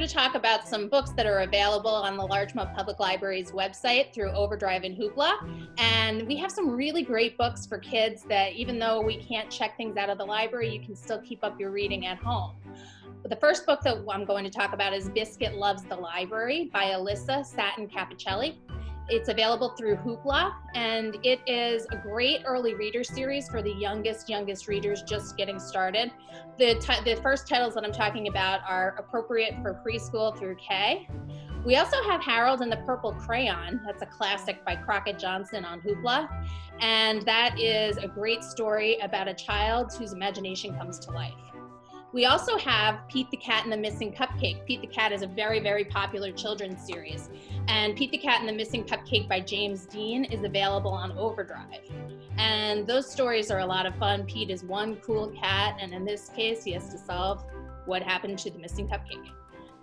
to talk about some books that are available on the Larchmont Public Library's website through Overdrive and Hoopla. And we have some really great books for kids that, even though we can't check things out of the library, you can still keep up your reading at home. The first book that I'm going to talk about is Biscuit Loves the Library by Alyssa Satin Capicelli. It's available through Hoopla, and it is a great early reader series for the youngest readers just getting started. The first titles that I'm talking about are appropriate for preschool through K. We also have Harold and the Purple Crayon. That's a classic by Crockett Johnson on Hoopla. And that is a great story about a child whose imagination comes to life. We also have Pete the Cat and the Missing Cupcake. Pete the Cat is a very, very popular children's series. And Pete the Cat and the Missing Cupcake by James Dean is available on Overdrive. And those stories are a lot of fun. Pete is one cool cat, and in this case, he has to solve what happened to the missing cupcake.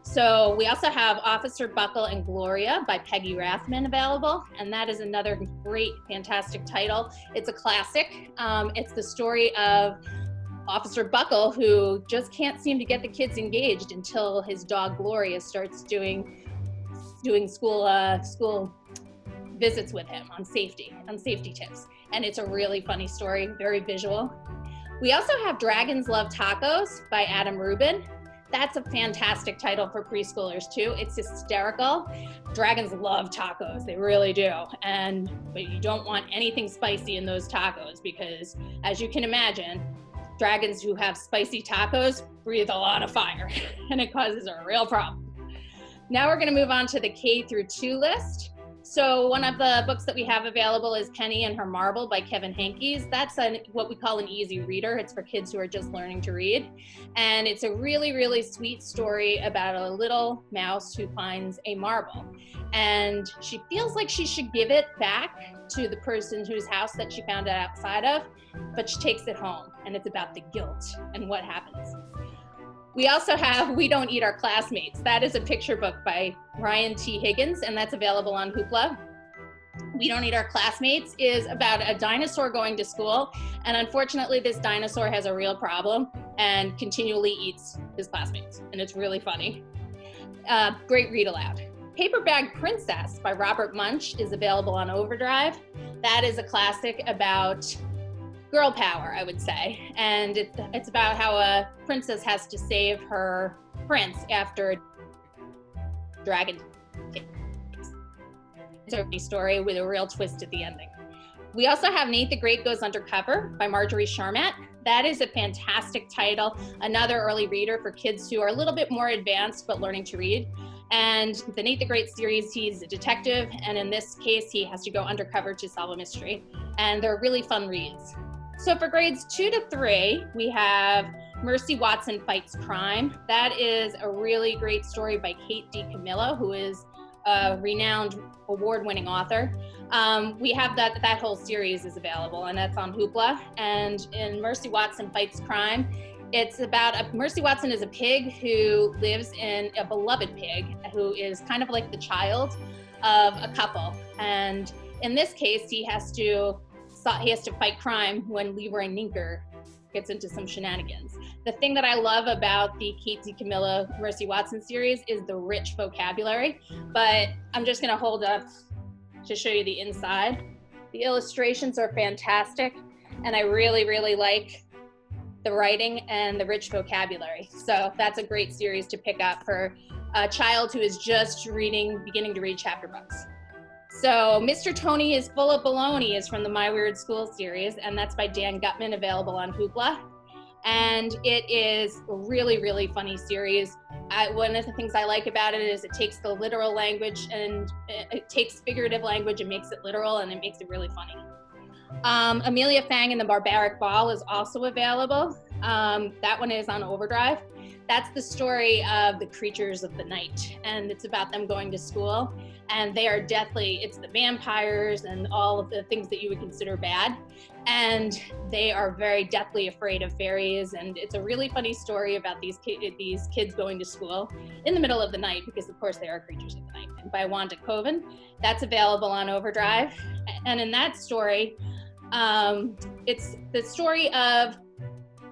So we also have Officer Buckle and Gloria by Peggy Rathman available, and that is another great, fantastic title. It's a classic. It's the story of Officer Buckle, who just can't seem to get the kids engaged until his dog Gloria starts doing school visits with him on safety tips. And it's a really funny story, very visual. We also have Dragons Love Tacos by Adam Rubin. That's a fantastic title for preschoolers too. It's hysterical. Dragons love tacos, they really do. But you don't want anything spicy in those tacos because, as you can imagine, dragons who have spicy tacos breathe a lot of fire and it causes a real problem. Now we're gonna move on to the K through 2 list. So one of the books that we have available is Penny and Her Marble by Kevin Henkes. That's what we call an easy reader. It's for kids who are just learning to read. And it's a really, really sweet story about a little mouse who finds a marble. And she feels like she should give it back to the person whose house that she found it outside of, but she takes it home. And it's about the guilt and what happens. We also have We Don't Eat Our Classmates. That is a picture book by Ryan T. Higgins, and that's available on Hoopla. We Don't Eat Our Classmates is about a dinosaur going to school, and unfortunately this dinosaur has a real problem and continually eats his classmates, and it's really funny. Great read aloud. Paper Bag Princess by Robert Munsch is available on Overdrive. That is a classic about girl power, I would say. And it's about how a princess has to save her prince after a dragon takes. It's a funny story with a real twist at the ending. We also have Nate the Great Goes Undercover by Marjorie Charmat. That is a fantastic title, another early reader for kids who are a little bit more advanced but learning to read. And the Nate the Great series, he's a detective, and in this case, he has to go undercover to solve a mystery. And they're really fun reads. So for grades 2 to 3, we have Mercy Watson Fights Crime. That is a really great story by Kate DiCamillo, who is a renowned award-winning author. We have that whole series is available, and that's on Hoopla. And in Mercy Watson Fights Crime, it's about Mercy Watson is a pig who lives in a beloved pig who is kind of like the child of a couple. And in this case, he has to fight crime when Leroy Ninker gets into some shenanigans. The thing that I love about the Kate DiCamillo Mercy Watson series is the rich vocabulary, but I'm just gonna hold up to show you the inside. The illustrations are fantastic, and I really, really like the writing and the rich vocabulary. So that's a great series to pick up for a child who is just beginning to read chapter books. So Mr. Tony is Full of Baloney is from the My Weird School series, and that's by Dan Gutman, available on Hoopla. And it is a really, really funny series. One of the things I like about it is it takes the literal language and it takes figurative language and makes it literal, and it makes it really funny. Amelia Fang and the Barbaric Ball is also available. That one is on Overdrive. That's the story of the creatures of the night, and it's about them going to school. And they are it's the vampires and all of the things that you would consider bad. And they are very deathly afraid of fairies. And it's a really funny story about these kids going to school in the middle of the night, because of course they are creatures of the night. And by Wanda Coven. That's available on Overdrive. And in that story, it's the story of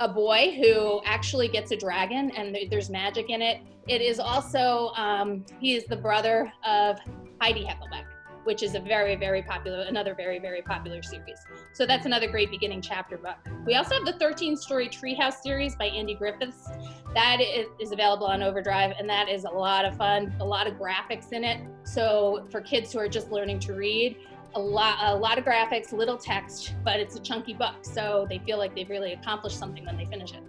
a boy who actually gets a dragon, and there's magic in it. It is also, he is the brother of Heidi Heffelbeck, which is a very, very popular, another very, very popular series. So that's another great beginning chapter book. We also have the 13-story Treehouse series by Andy Griffiths. That is available on Overdrive, and that is a lot of fun, a lot of graphics in it. So for kids who are just learning to read, a lot of graphics, little text, but it's a chunky book. So they feel like they've really accomplished something when they finish it.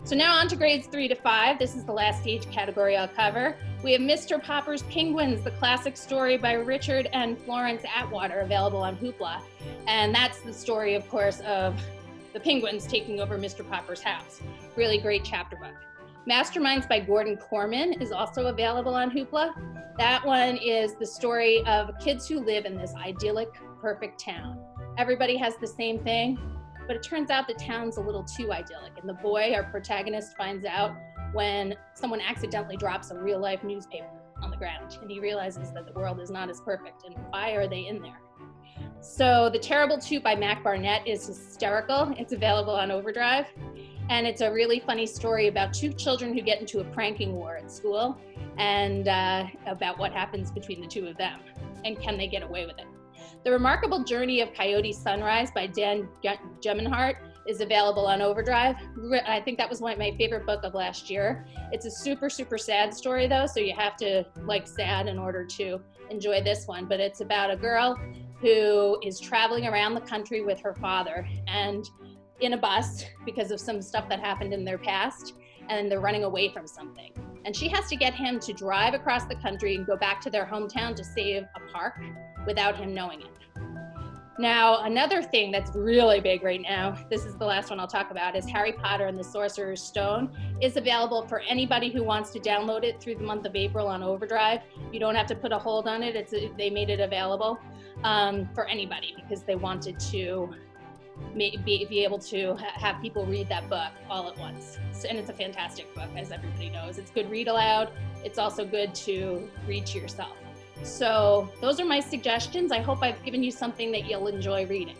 So now on to grades 3 to 5. This is the last age category I'll cover. We have Mr. Popper's Penguins, the classic story by Richard and Florence Atwater, available on Hoopla. And that's the story, of course, of the penguins taking over Mr. Popper's house. Really great chapter book. Masterminds by Gordon Corman is also available on Hoopla. That one is the story of kids who live in this idyllic, perfect town. Everybody has the same thing, but it turns out the town's a little too idyllic. And the boy, our protagonist, finds out when someone accidentally drops a real life newspaper on the ground, and he realizes that the world is not as perfect, and why are they in there? So The Terrible Two by Mac Barnett is hysterical. It's available on Overdrive. And it's a really funny story about two children who get into a pranking war at school, and about what happens between the two of them, and can they get away with it. The Remarkable Journey of Coyote Sunrise by Dan Gemmenhart is available on Overdrive. I think that was my favorite book of last year. It's a super, super sad story though, so you have to like sad in order to enjoy this one. But it's about a girl who is traveling around the country with her father, and in a bus because of some stuff that happened in their past, and they're running away from something. And she has to get him to drive across the country and go back to their hometown to save a park without him knowing it. Now, another thing that's really big right now, this is the last one I'll talk about, is Harry Potter and the Sorcerer's Stone is available for anybody who wants to download it through the month of April on Overdrive. You don't have to put a hold on it. They made it available for anybody because they wanted to be able to have people read that book all at once. And it's a fantastic book, as everybody knows. It's good read aloud. It's also good to read to yourself. So those are my suggestions. I hope I've given you something that you'll enjoy reading.